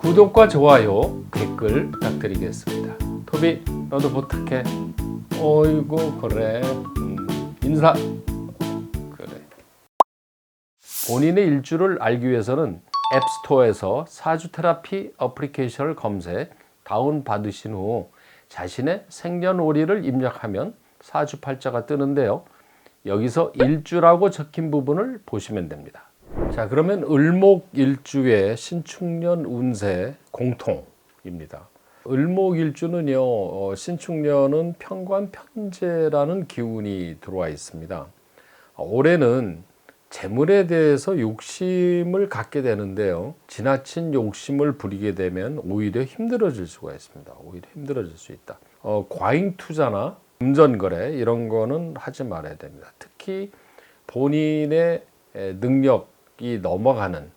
구독과 좋아요, 댓글 부탁드리겠습니다. 토비, 너도 부탁해. 어이구, 그래. 인사. 그래. 본인의 일주를 알기 위해서는 앱스토어에서 사주 테라피 어플리케이션을 검색, 다운받으신 후 자신의 생년월일을 입력하면 사주팔자가 뜨는데요. 여기서 일주라고 적힌 부분을 보시면 됩니다. 자, 그러면 을목일주의 신축년 운세 공통입니다. 을목일주는요, 신축년은 편관편재라는 기운이 들어와 있습니다. 올해는 재물에 대해서 욕심을 갖게 되는데요. 지나친 욕심을 부리게 되면 오히려 힘들어질 수가 있습니다. 오히려 힘들어질 수 있다. 과잉 투자나 금전거래 이런 거는 하지 말아야 됩니다. 특히 본인의 능력이 넘어가는,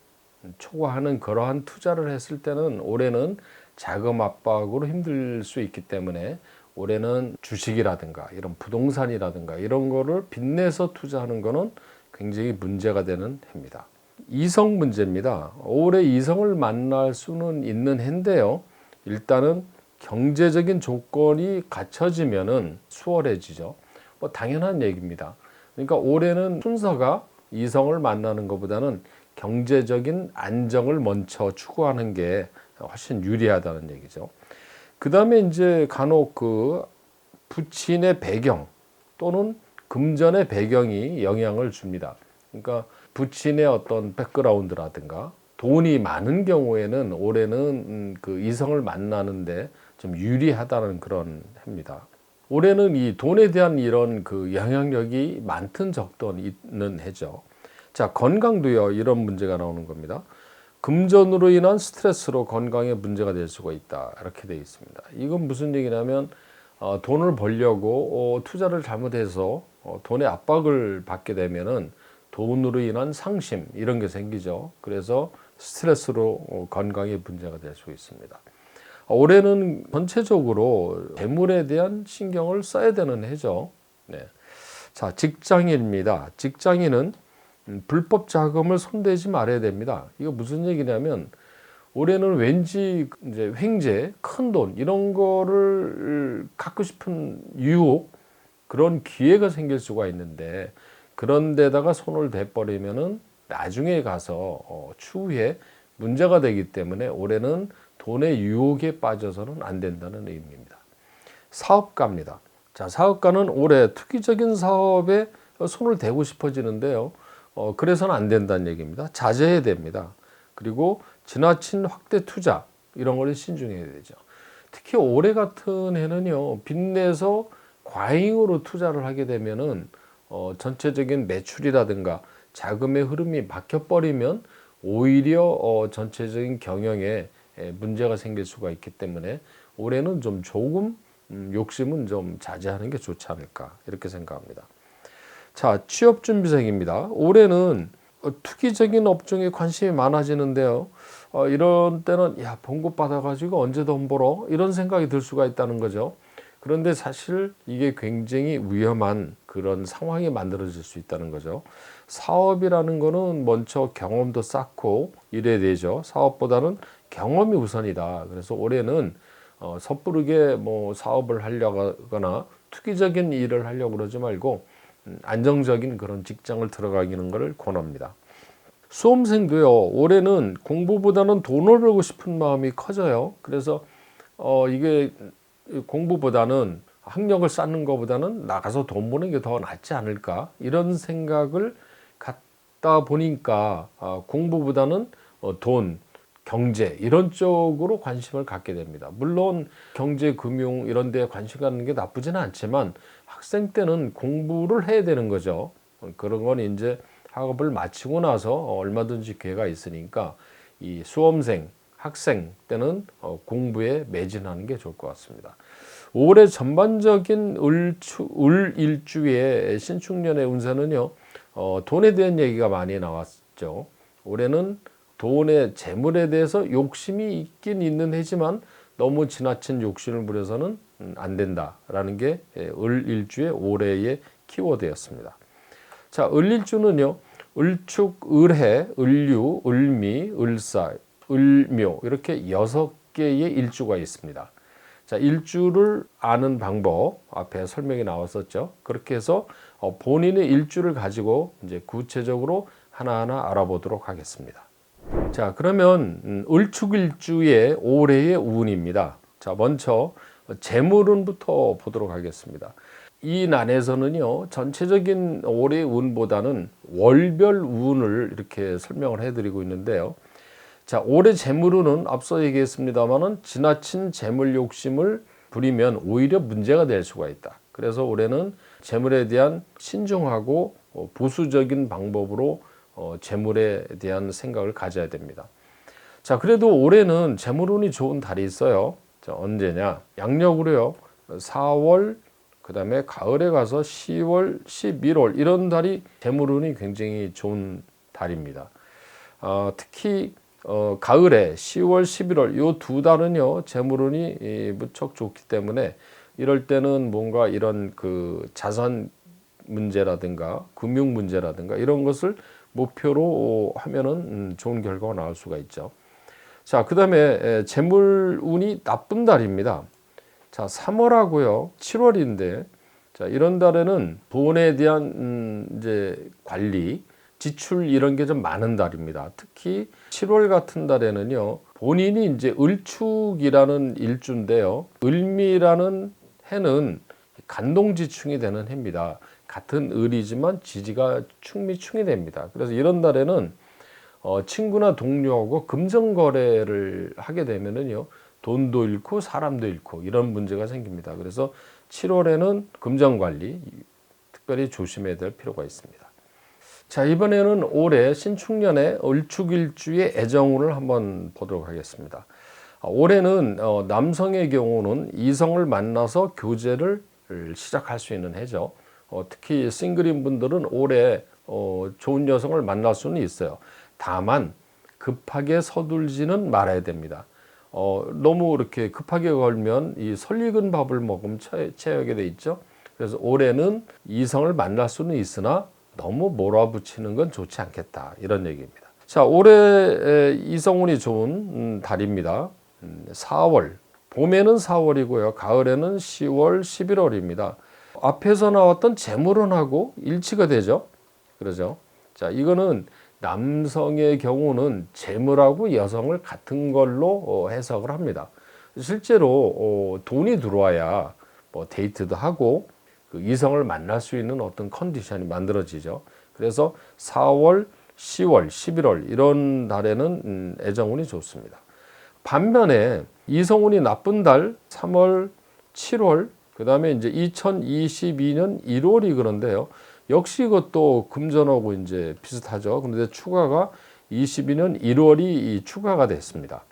초과하는 그러한 투자를 했을 때는 올해는 자금 압박으로 힘들 수 있기 때문에 올해는 주식이라든가 이런 부동산이라든가 이런 거를 빚내서 투자하는 거는 굉장히 문제가 되는 해입니다. 이성 문제입니다. 올해 이성을 만날 수는 있는 해인데요. 일단은 경제적인 조건이 갖춰지면은 수월해지죠. 뭐 당연한 얘기입니다. 그러니까 올해는 순서가 이성을 만나는 것보다는 경제적인 안정을 먼저 추구하는 게 훨씬 유리하다는 얘기죠. 그 다음에 이제 간혹 그 부친의 배경 또는 금전의 배경이 영향을 줍니다. 그러니까 부친의 어떤 백그라운드라든가 돈이 많은 경우에는 올해는 그 이성을 만나는데 좀 유리하다는 그런 해입니다. 올해는 이 돈에 대한 이런 그 영향력이 많든 적든 있는 해죠. 자, 건강도요, 이런 문제가 나오는 겁니다. 금전으로 인한 스트레스로 건강에 문제가 될 수가 있다. 이렇게 되어 있습니다. 이건 무슨 얘기냐면 돈을 벌려고 투자를 잘못해서 돈의 압박을 받게 되면은 돈으로 인한 상심 이런 게 생기죠. 그래서 스트레스로 건강에 문제가 될 수 있습니다. 올해는 전체적으로 재물에 대한 신경을 써야 되는 해죠. 네. 자, 직장인입니다. 직장인은 불법 자금을 손대지 말아야 됩니다. 이거 무슨 얘기냐면 올해는 왠지 이제 횡재, 큰 돈 이런 거를 갖고 싶은 유혹, 그런 기회가 생길 수가 있는데 그런 데다가 손을 대버리면은 나중에 가서 추후에 문제가 되기 때문에 올해는 돈의 유혹에 빠져서는 안 된다는 의미입니다. 사업가입니다. 자, 사업가는 올해 투기적인 사업에 손을 대고 싶어지는데요. 그래서는 안 된다는 얘기입니다. 자제해야 됩니다. 그리고 지나친 확대 투자 이런 거를 신중해야 되죠. 특히 올해 같은 해는요, 빚내서 과잉으로 투자를 하게 되면은 전체적인 매출이라든가 자금의 흐름이 막혀버리면 오히려 전체적인 경영에 문제가 생길 수가 있기 때문에 올해는 좀 조금 욕심은 좀 자제하는 게 좋지 않을까 이렇게 생각합니다. 자, 취업준비생입니다. 올해는 투기적인 업종에 관심이 많아지는데요. 이런 때는 야, 봉급 받아가지고 언제 돈 벌어? 이런 생각이 들 수가 있다는 거죠. 그런데 사실 이게 굉장히 위험한 그런 상황이 만들어질 수 있다는 거죠. 사업이라는 거는 먼저 경험도 쌓고 이래야 되죠. 사업보다는 경험이 우선이다. 그래서 올해는 섣부르게 뭐 사업을 하려고 하거나 투기적인 일을 하려고 그러지 말고 안정적인 그런 직장을 들어가기는 걸 권합니다. 수험생도요, 올해는 공부보다는 돈을 벌고 싶은 마음이 커져요. 그래서 이게 공부보다는 학력을 쌓는 것보다는 나가서 돈 버는 게 더 낫지 않을까 이런 생각을 갖다 보니까 공부보다는 돈, 경제 이런 쪽으로 관심을 갖게 됩니다. 물론 경제, 금융 이런 데에 관심 갖는 게 나쁘지는 않지만 학생 때는 공부를 해야 되는 거죠. 그런 건 이제 학업을 마치고 나서 얼마든지 기회가 있으니까 이 수험생, 학생 때는 공부에 매진하는 게 좋을 것 같습니다. 올해 전반적인 을일주의 신축년의 운세는요, 돈에 대한 얘기가 많이 나왔죠. 올해는 돈의 재물에 대해서 욕심이 있긴 있는 해지만 너무 지나친 욕심을 부려서는 안 된다라는 게 을일주의 올해의 키워드였습니다. 자, 을일주는요, 을축, 을해, 을유, 을미, 을사 을묘 이렇게 6개의 일주가 있습니다. 자, 일주를 아는 방법 앞에 설명이 나왔었죠. 그렇게 해서 본인의 일주를 가지고 이제 구체적으로 하나하나 알아보도록 하겠습니다. 자, 그러면 을축일주의 올해의 운입니다. 자, 먼저 재물운부터 보도록 하겠습니다. 이 난에서는요, 전체적인 올해의 운보다는 월별 운을 이렇게 설명을 해드리고 있는데요. 자, 올해 재물운은 앞서 얘기했습니다만은 지나친 재물 욕심을 부리면 오히려 문제가 될 수가 있다. 그래서 올해는 재물에 대한 신중하고 보수적인 방법으로 재물에 대한 생각을 가져야 됩니다. 자, 그래도 올해는 재물운이 좋은 달이 있어요. 자, 언제냐? 양력으로요. 4월, 그다음에 가을에 가서 10월, 11월 이런 달이 재물운이 굉장히 좋은 달입니다. 특히 가을에 10월, 11월 요 두 달은요 재물운이 무척 좋기 때문에 이럴 때는 뭔가 이런 그 자산 문제라든가 금융 문제라든가 이런 것을 목표로 하면은 좋은 결과가 나올 수가 있죠. 자, 그다음에 재물운이 나쁜 달입니다. 자, 3월하고요 7월인데 자, 이런 달에는 돈에 대한 이제 관리 지출 이런 게 좀 많은 달입니다. 특히 7월 같은 달에는요, 본인이 이제 을축이라는 일주인데요. 을미라는 해는 간동지충이 되는 해입니다. 같은 을이지만 지지가 충미충이 됩니다. 그래서 이런 달에는 친구나 동료하고 금전거래를 하게 되면은요, 돈도 잃고 사람도 잃고 이런 문제가 생깁니다. 그래서 7월에는 금전관리 특별히 조심해야 될 필요가 있습니다. 자, 이번에는 올해 신축년의 을축일주의 애정운을 한번 보도록 하겠습니다. 올해는 남성의 경우는 이성을 만나서 교제를 시작할 수 있는 해죠. 특히 싱글인 분들은 올해 좋은 여성을 만날 수는 있어요. 다만 급하게 서둘지는 말아야 됩니다. 너무 이렇게 급하게 걸면 이 설익은 밥을 먹으면 체하게 돼 있죠. 그래서 올해는 이성을 만날 수는 있으나 너무 몰아붙이는 건 좋지 않겠다 이런 얘기입니다. 자, 올해 이성운이 좋은 달입니다. 4월 봄에는 4월이고요 가을에는 10월 11월입니다 앞에서 나왔던 재물운하고 일치가 되죠. 그러죠. 자, 이거는 남성의 경우는 재물하고 여성을 같은 걸로 해석을 합니다. 실제로 돈이 들어와야 뭐 데이트도 하고 그 이성을 만날 수 있는 어떤 컨디션이 만들어지죠. 그래서 4월, 10월, 11월 이런 달에는 애정운이 좋습니다. 반면에 이성운이 나쁜 달 3월, 7월 그다음에 이제 2022년 1월이 그런데요. 역시 이것도 금전하고 이제 비슷하죠. 그런데 추가가 22년 1월이 추가가 됐습니다.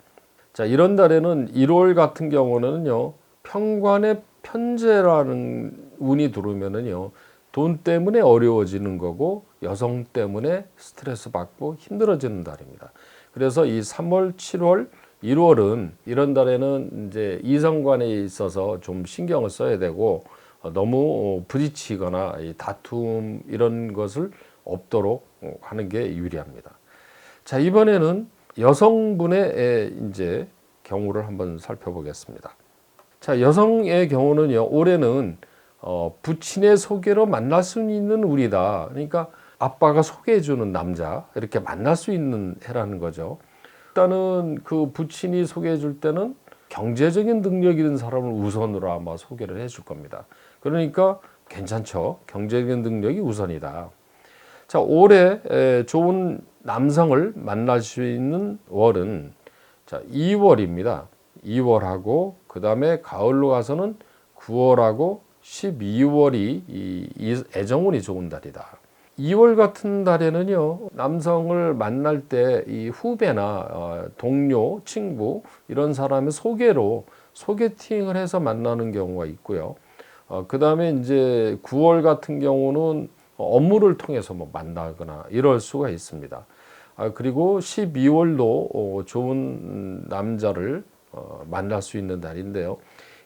자, 이런 달에는 1월 같은 경우는요. 평관의 편재라는 운이 들어오면은요. 돈 때문에 어려워지는 거고 여성 때문에 스트레스 받고 힘들어지는 달입니다. 그래서 이 3월, 7월, 1월은 이런 달에는 이제 이성관에 있어서 좀 신경을 써야 되고 너무 부딪히거나 다툼 이런 것을 없도록 하는 게 유리합니다. 자, 이번에는 여성분의 이제 경우를 한번 살펴보겠습니다. 자, 여성의 경우는요, 올해는 부친의 소개로 만날 수 있는 운이다. 그러니까 아빠가 소개해주는 남자 이렇게 만날 수 있는 해라는 거죠. 일단은 그 부친이 소개해 줄 때는 경제적인 능력 있는 사람을 우선으로 아마 소개를 해줄 겁니다. 그러니까 괜찮죠. 경제적인 능력이 우선이다. 자, 올해 좋은 남성을 만날 수 있는 월은 자, 2월입니다. 2월하고 그 다음에 가을로 가서는 9월하고 12월이 이 애정운이 좋은 달이다. 2월 같은 달에는요, 남성을 만날 때 이 후배나 동료, 친구 이런 사람의 소개로 소개팅을 해서 만나는 경우가 있고요. 그 다음에 이제 9월 같은 경우는 업무를 통해서 뭐 만나거나 이럴 수가 있습니다. 그리고 12월도 좋은 남자를 만날 수 있는 달인데요.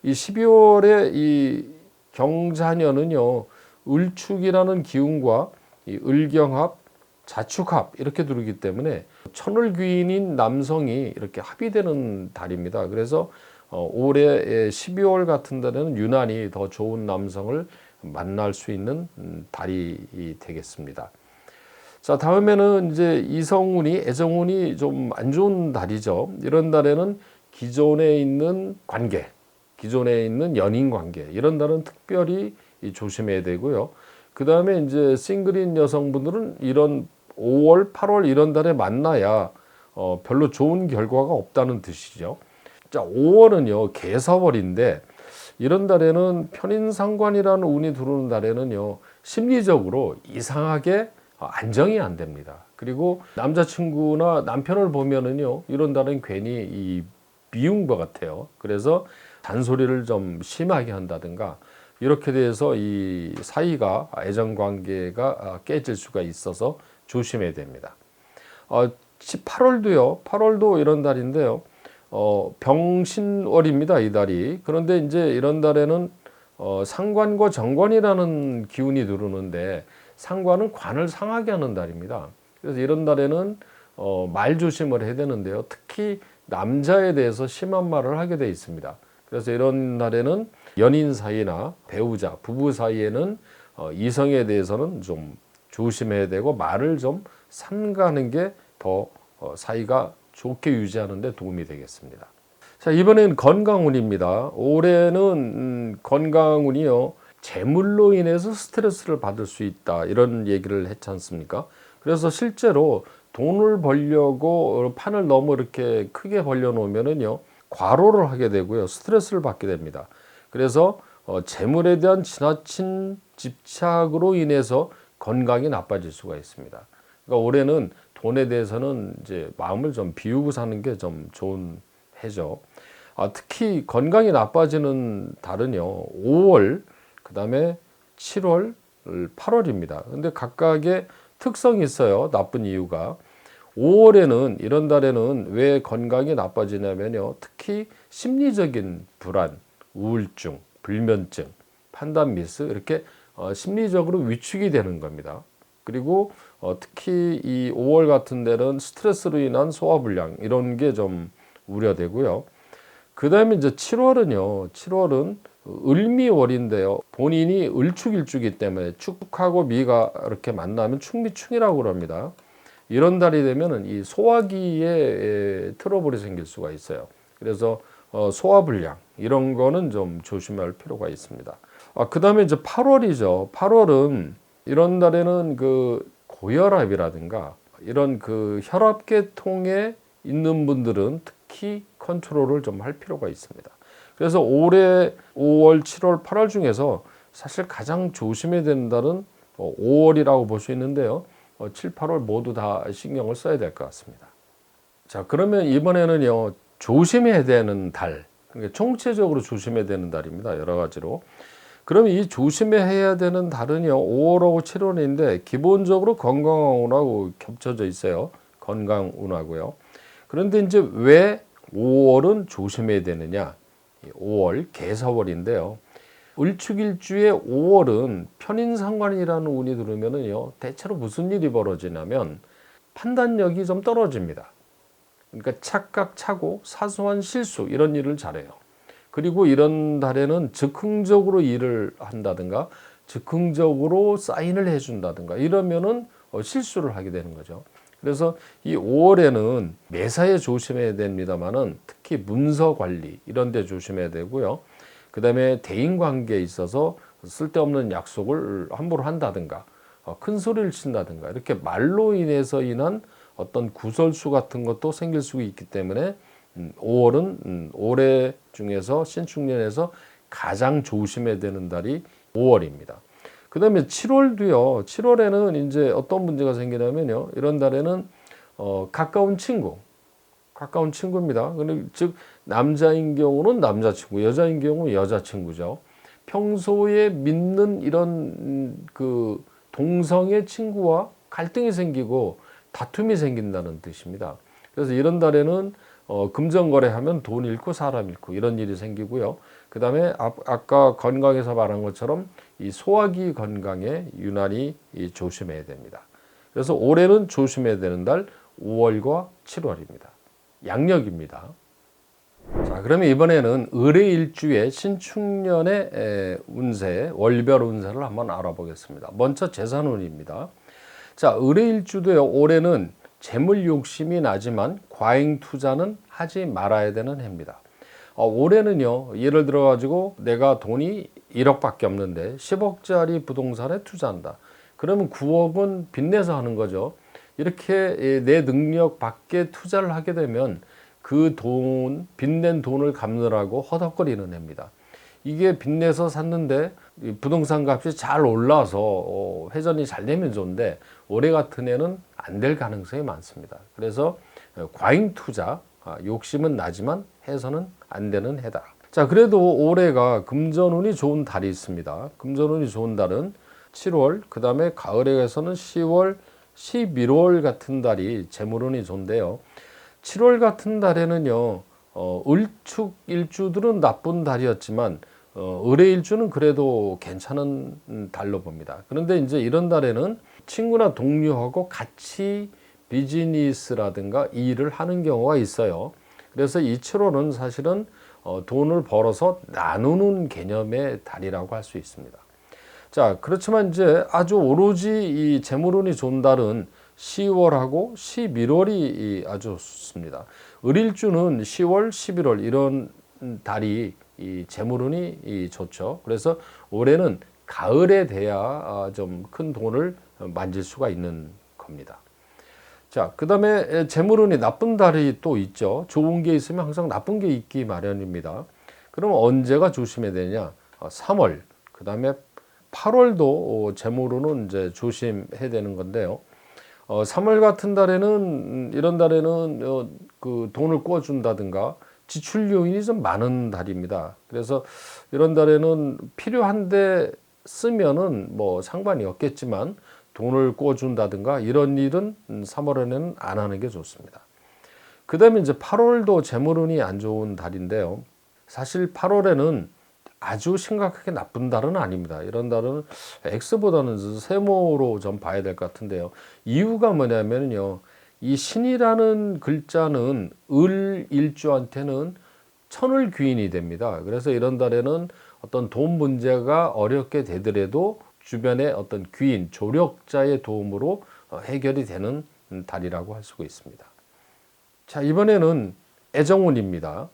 이 12월에 이 경자년은요, 을축이라는 기운과 이 을경합, 자축합 이렇게 두르기 때문에 천을귀인인 남성이 이렇게 합의되는 달입니다. 그래서 올해 12월 같은 달에는 유난히 더 좋은 남성을 만날 수 있는 달이 되겠습니다. 자, 다음에는 이제 이성운이, 애정운이 좀 안 좋은 달이죠. 이런 달에는 기존에 있는 관계, 기존에 있는 연인 관계, 이런 달은 특별히 조심해야 되고요. 그 다음에 이제 싱글인 여성분들은 이런 5월, 8월 이런 달에 만나야 별로 좋은 결과가 없다는 뜻이죠. 자, 5월은요, 개사월인데 이런 달에는 편인상관이라는 운이 들어오는 달에는요, 심리적으로 이상하게 안정이 안 됩니다. 그리고 남자친구나 남편을 보면은요, 이런 달은 괜히 미운 것 같아요. 그래서 잔소리를 좀 심하게 한다든가 이렇게 돼서 이 사이가 애정 관계가 깨질 수가 있어서 조심해야 됩니다. 8월도요. 8월도 이런 달인데요. 병신월입니다. 이 달이. 그런데 이제 이런 달에는 상관과 정관이라는 기운이 들어오는데 상관은 관을 상하게 하는 달입니다. 그래서 이런 달에는 말 조심을 해야 되는데요. 특히 남자에 대해서 심한 말을 하게 돼 있습니다. 그래서 이런 날에는 연인 사이나 배우자, 부부 사이에는 이성에 대해서는 좀 조심해야 되고 말을 좀 삼가는 게 더 사이가 좋게 유지하는 데 도움이 되겠습니다. 자, 이번엔 건강운입니다. 올해는 건강운이요, 재물로 인해서 스트레스를 받을 수 있다, 이런 얘기를 했지 않습니까? 그래서 실제로 돈을 벌려고 판을 너무 이렇게 크게 벌려 놓으면은요, 과로를 하게 되고요, 스트레스를 받게 됩니다. 그래서 재물에 대한 지나친 집착으로 인해서 건강이 나빠질 수가 있습니다. 그러니까 올해는 돈에 대해서는 이제 마음을 좀 비우고 사는 게 좀 좋은 해죠. 특히 건강이 나빠지는 달은요, 5월, 그 다음에 7월, 8월입니다. 근데 각각의 특성이 있어요. 나쁜 이유가. 5월에는, 이런 달에는 왜 건강이 나빠지냐면요, 특히 심리적인 불안, 우울증, 불면증, 판단 미스, 이렇게 심리적으로 위축이 되는 겁니다. 그리고 특히 이 5월 같은 데는 스트레스로 인한 소화불량, 이런 게 좀 우려되고요. 그 다음에 이제 7월은요, 7월은 을미월인데요. 본인이 을축일주기 때문에 축하고 미가 이렇게 만나면 축미충이라고 그럽니다. 이런 달이 되면은 이 소화기에 트러블이 생길 수가 있어요. 그래서 소화불량 이런 거는 좀 조심할 필요가 있습니다. 그 다음에 이제 8월이죠. 8월은 이런 달에는 그 고혈압이라든가 이런 그 혈압계통에 있는 분들은 특히 컨트롤을 좀 할 필요가 있습니다. 그래서 올해 5월, 7월, 8월 중에서 사실 가장 조심해야 되는 달은 5월이라고 볼 수 있는데요. 7, 8월 모두 다 신경을 써야 될 것 같습니다. 자, 그러면 이번에는요, 조심해야 되는 달, 그러니까 총체적으로 조심해야 되는 달입니다. 여러 가지로. 그러면 이 조심해야 되는 달은요, 5월하고 7월인데 기본적으로 건강운하고 겹쳐져 있어요. 건강운하고요. 그런데 이제 왜 5월은 조심해야 되느냐? 5월 개사월인데요. 을축일주의 5월은 편인상관이라는 운이 들어오면은요, 대체로 무슨 일이 벌어지냐면 판단력이 좀 떨어집니다. 그러니까 착각, 착오, 사소한 실수 이런 일을 잘해요. 그리고 이런 달에는 즉흥적으로 일을 한다든가 즉흥적으로 사인을 해준다든가 이러면은 실수를 하게 되는 거죠. 그래서 이 5월에는 매사에 조심해야 됩니다만은 특히 문서 관리 이런 데 조심해야 되고요. 그 다음에 대인관계에 있어서 쓸데없는 약속을 함부로 한다든가 큰 소리를 친다든가 이렇게 말로 인해서 인한 어떤 구설수 같은 것도 생길 수 있기 때문에 5월은 올해 중에서 신축년에서 가장 조심해야 되는 달이 5월입니다. 그 다음에 7월도요. 7월에는 이제 어떤 문제가 생기냐면요. 이런 달에는 가까운 친구입니다. 즉 남자인 경우는 남자친구, 여자인 경우는 여자친구죠. 평소에 믿는 이런 그 동성의 친구와 갈등이 생기고 다툼이 생긴다는 뜻입니다. 그래서 이런 달에는 금전거래하면 돈 잃고 사람 잃고 이런 일이 생기고요. 그 다음에 아까 건강에서 말한 것처럼 이 소화기 건강에 유난히 조심해야 됩니다. 그래서 올해는 조심해야 되는 달 5월과 7월입니다. 양력입니다. 자, 그러면 이번에는 을해일주의 신축년의 운세, 월별 운세를 한번 알아보겠습니다. 먼저 재산운입니다. 자, 을해일주도요, 올해는 재물 욕심이 나지만 과잉 투자는 하지 말아야 되는 해입니다. 올해는요, 예를 들어 가지고 내가 돈이 1억밖에 없는데 10억짜리 부동산에 투자한다. 그러면 9억은 빚내서 하는 거죠. 이렇게 내 능력 밖에 투자를 하게 되면 그 돈, 빚낸 돈을 갚느라고 허덕거리는 해입니다. 이게 빚내서 샀는데 부동산 값이 잘 올라서 회전이 잘 되면 좋은데 올해 같은 해는 안 될 가능성이 많습니다. 그래서 과잉 투자, 욕심은 나지만 해서는 안 되는 해다. 자, 그래도 올해가 금전운이 좋은 달이 있습니다. 금전운이 좋은 달은 7월, 그 다음에 가을에서는 10월, 11월 같은 달이 재물운이 좋은데요. 7월 같은 달에는요, 을축 일주들은 나쁜 달이었지만 을의 일주는 그래도 괜찮은 달로 봅니다. 그런데 이제 이런 달에는 친구나 동료하고 같이 비즈니스라든가 일을 하는 경우가 있어요. 그래서 이 7월은 사실은 돈을 벌어서 나누는 개념의 달이라고 할 수 있습니다. 자, 그렇지만 이제 아주 오로지 이 재물운이 좋은 달은 10월하고 11월이 아주 좋습니다. 을일주는 10월, 11월 이런 달이 이 재물운이 좋죠. 그래서 올해는 가을에 돼야 좀 큰 돈을 만질 수가 있는 겁니다. 자, 그 다음에 재물운이 나쁜 달이 또 있죠. 좋은 게 있으면 항상 나쁜 게 있기 마련입니다. 그러면 언제가 조심해야 되냐? 3월, 그 다음에 8월도 재물운은 이제 조심해야 되는 건데요. 3월 같은 달에는 이런 달에는 그 돈을 꿔준다든가 지출 요인이 좀 많은 달입니다. 그래서 이런 달에는 필요한데 쓰면은 뭐 상관이 없겠지만 돈을 꿔준다든가 이런 일은 3월에는 안 하는 게 좋습니다. 그 다음에 이제 8월도 재물운이 안 좋은 달인데요. 사실 8월에는 아주 심각하게 나쁜 달은 아닙니다. 이런 달은 X보다는 세모로 좀 봐야 될 것 같은데요. 이유가 뭐냐면요. 이 신이라는 글자는 을 일주한테는 천을 귀인이 됩니다. 그래서 이런 달에는 어떤 돈 문제가 어렵게 되더라도 주변의 어떤 귀인, 조력자의 도움으로 해결이 되는 달이라고 할 수가 있습니다. 자, 이번에는 애정운입니다.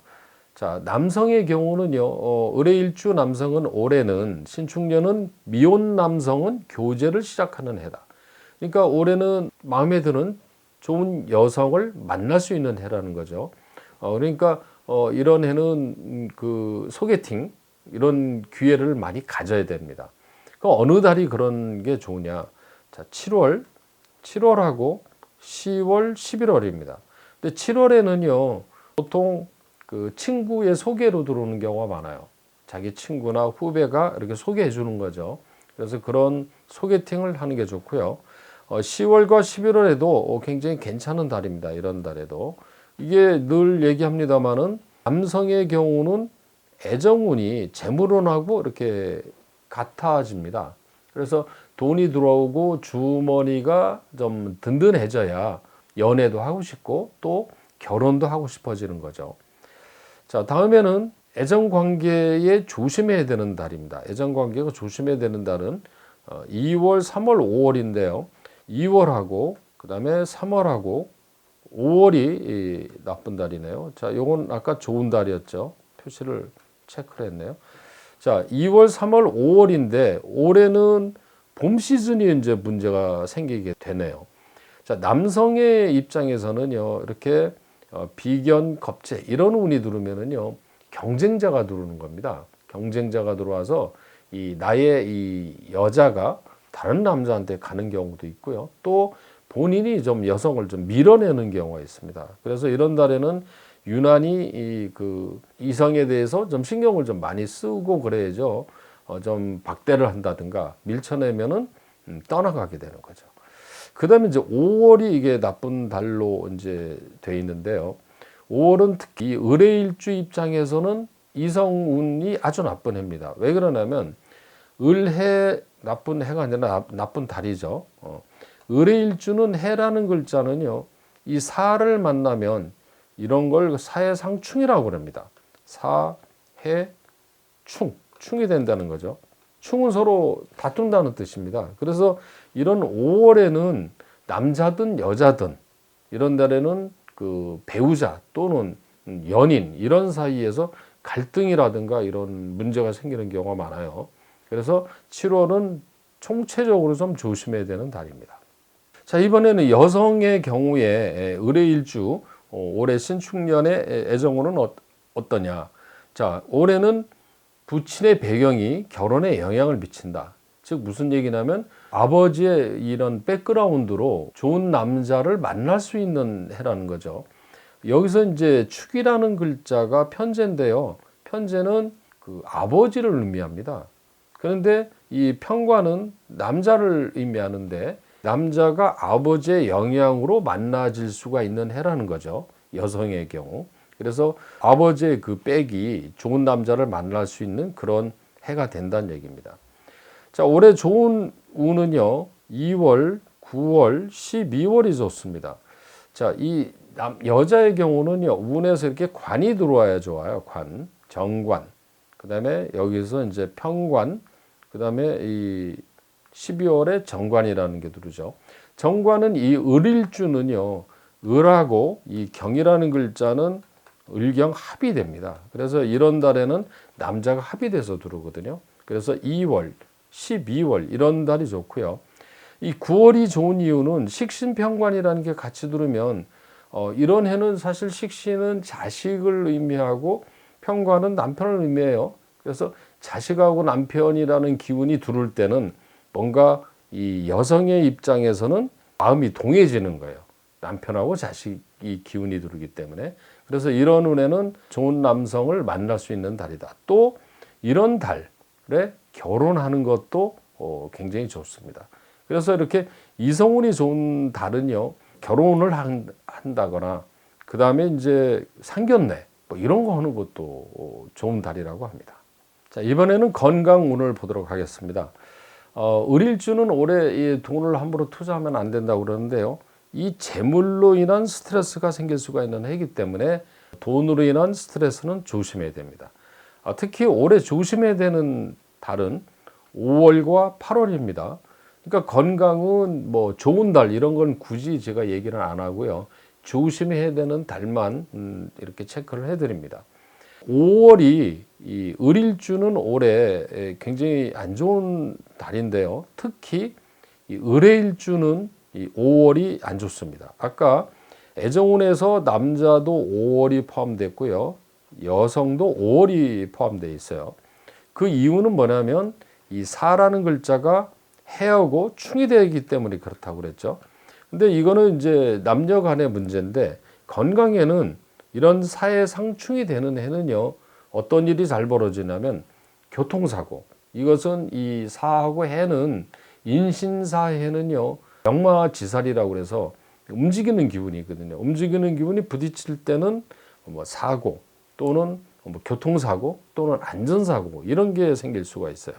자, 남성의 경우는요, 을해일주 남성은 올해는 신축년은 미혼 남성은 교제를 시작하는 해다. 그러니까 올해는 마음에 드는 좋은 여성을 만날 수 있는 해라는 거죠. 그러니까 이런 해는 그 소개팅 이런 기회를 많이 가져야 됩니다. 그럼 어느 달이 그런 게 좋으냐? 자, 7월하고 10월, 11월입니다. 근데 7월에는요, 보통 그 친구의 소개로 들어오는 경우가 많아요. 자기 친구나 후배가 이렇게 소개해 주는 거죠. 그래서 그런 소개팅을 하는 게 좋고요. 10월과 11월에도 굉장히 괜찮은 달입니다. 이런 달에도. 이게 늘 얘기합니다마는 남성의 경우는 애정운이 재물운하고 이렇게 같아집니다. 그래서 돈이 들어오고 주머니가 좀 든든해져야 연애도 하고 싶고 또 결혼도 하고 싶어지는 거죠. 자, 다음에는 애정관계에 조심해야 되는 달입니다. 애정관계가 조심해야 되는 달은 2월, 3월, 5월인데요. 2월하고 그 다음에 3월하고 5월이 나쁜 달이네요. 자, 요건 아까 좋은 달이었죠. 표시를 체크를 했네요. 자, 2월, 3월, 5월인데 올해는 봄 시즌이 이제 문제가 생기게 되네요. 자, 남성의 입장에서는요, 이렇게 비견, 겁재 이런 운이 들어오면은요, 경쟁자가 들어오는 겁니다. 경쟁자가 들어와서 나의 이 여자가 다른 남자한테 가는 경우도 있고요. 또 본인이 좀 여성을 좀 밀어내는 경우가 있습니다. 그래서 이런 달에는 유난히 그 이성에 대해서 좀 신경을 좀 많이 쓰고 그래야죠. 좀 박대를 한다든가 밀쳐내면은 떠나가게 되는 거죠. 그 다음에 이제 5월이 이게 나쁜 달로 이제 돼 있는데요. 5월은 특히 을해일주 입장에서는 이성운이 아주 나쁜 해입니다. 왜 그러냐면 을해 나쁜 해가 아니라 나쁜 달이죠. 을의일주는 해라는 글자는요, 이 사를 만나면 이런 걸 사해상충이라고 합니다. 사, 해, 충이 된다는 거죠. 충은 서로 다툰다는 뜻입니다. 그래서 이런 5월에는 남자든 여자든 이런 달에는 그 배우자 또는 연인 이런 사이에서 갈등이라든가 이런 문제가 생기는 경우가 많아요. 그래서 7월은 총체적으로 좀 조심해야 되는 달입니다. 자, 이번에는 여성의 경우에 을의일주 올해 신축년의 애정운은 어떠냐. 자, 올해는 부친의 배경이 결혼에 영향을 미친다. 즉 무슨 얘기냐면 아버지의 이런 백그라운드로 좋은 남자를 만날 수 있는 해라는 거죠. 여기서 이제 축이라는 글자가 편재인데요. 편재는 그 아버지를 의미합니다. 그런데 이 편관은 남자를 의미하는데 남자가 아버지의 영향으로 만나질 수가 있는 해라는 거죠. 여성의 경우. 그래서 아버지의 그 백이 좋은 남자를 만날 수 있는 그런 해가 된다는 얘기입니다. 자, 올해 좋은 운은요, 2월, 9월, 12월이 좋습니다. 자, 이 여자의 경우는요, 운에서 이렇게 관이 들어와야 좋아요. 관, 정관. 그 다음에 여기서 이제 편관, 그 다음에 이 12월에 정관이라는 게 들어오죠. 정관은 이 을일주는요, 을하고 이 경이라는 글자는 을경 합이 됩니다. 그래서 이런 달에는 남자가 합이 돼서 들어오거든요. 그래서 2월, 12월 이런 달이 좋고요. 이 9월이 좋은 이유는 식신편관이라는 게 같이 들으면 이런 해는 사실 식신은 자식을 의미하고 편관은 남편을 의미해요. 그래서 자식하고 남편이라는 기운이 들어올 때는 뭔가 이 여성의 입장에서는 마음이 동해지는 거예요. 남편하고 자식이 기운이 들어오기 때문에. 그래서 이런 운에는 좋은 남성을 만날 수 있는 달이다. 또 이런 달에 결혼하는 것도 굉장히 좋습니다. 그래서 이렇게 이성운이 좋은 달은요, 결혼을 한다거나 그 다음에 이제 상견례 뭐 이런 거 하는 것도 좋은 달이라고 합니다. 자, 이번에는 건강운을 보도록 하겠습니다. 을일주는 올해 이 돈을 함부로 투자하면 안 된다고 그러는데요. 이 재물로 인한 스트레스가 생길 수가 있는 해이기 때문에 돈으로 인한 스트레스는 조심해야 됩니다. 특히 올해 조심해야 되는 달은 5월과 8월입니다. 그러니까 건강은 뭐 좋은 달 이런 건 굳이 제가 얘기는 안 하고요. 조심해야 되는 달만 이렇게 체크를 해드립니다. 5월이 이 을일주는 올해 굉장히 안 좋은 달인데요. 특히 이 을해일주는 이 5월이 안 좋습니다. 아까 애정운에서 남자도 5월이 포함됐고요. 여성도 5월이 포함되어 있어요. 그 이유는 뭐냐면 이 사라는 글자가 해하고 충이 되기 때문에 그렇다고 그랬죠. 근데 이거는 이제 남녀 간의 문제인데 건강에는 이런 사해 상충이 되는 해는요. 어떤 일이 잘 벌어지냐면 교통사고. 이것은 이 사하고 해는 인신사해는요. 역마지살이라고 그래서 움직이는 기운이거든요. 움직이는 기운이 부딪힐 때는 뭐 사고 또는 뭐 교통사고 또는 안전사고 이런 게 생길 수가 있어요.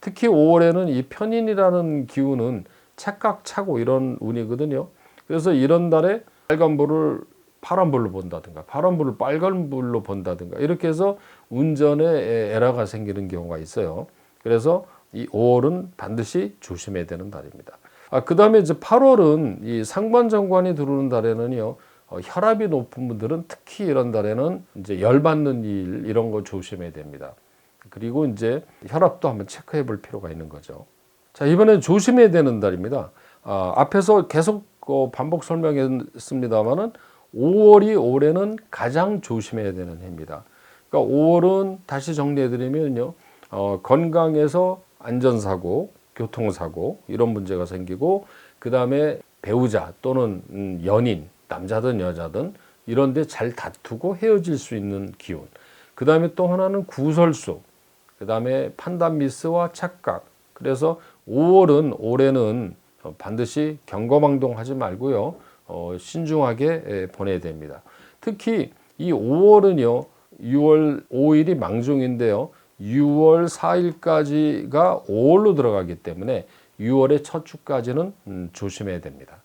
특히 5월에는 이 편인이라는 기운은 착각차고 이런 운이거든요. 그래서 이런 달에 빨간불을 파란불로 본다든가 파란불을 빨간불로 본다든가 이렇게 해서 운전에 에러가 생기는 경우가 있어요. 그래서 이 5월은 반드시 조심해야 되는 달입니다. 그 다음에 이제 8월은 이 상관정관이 들어오는 달에는요, 혈압이 높은 분들은 특히 이런 달에는 이제 열받는 일 이런 거 조심해야 됩니다. 그리고 이제 혈압도 한번 체크해 볼 필요가 있는 거죠. 자, 이번엔 조심해야 되는 달입니다. 앞에서 계속 반복 설명했습니다만은 5월이 올해는 가장 조심해야 되는 해입니다. 그러니까 5월은 다시 정리해 드리면요, 건강에서 안전사고, 교통사고 이런 문제가 생기고 그 다음에 배우자 또는 연인, 남자든 여자든 이런 데 잘 다투고 헤어질 수 있는 기운. 그 다음에 또 하나는 구설수, 그 다음에 판단 미스와 착각. 그래서 5월은 올해는 반드시 경거망동하지 말고요. 신중하게 보내야 됩니다. 특히 이 5월은요. 6월 5일이 망종인데요. 6월 4일까지가 5월로 들어가기 때문에 6월의 첫 주까지는 조심해야 됩니다.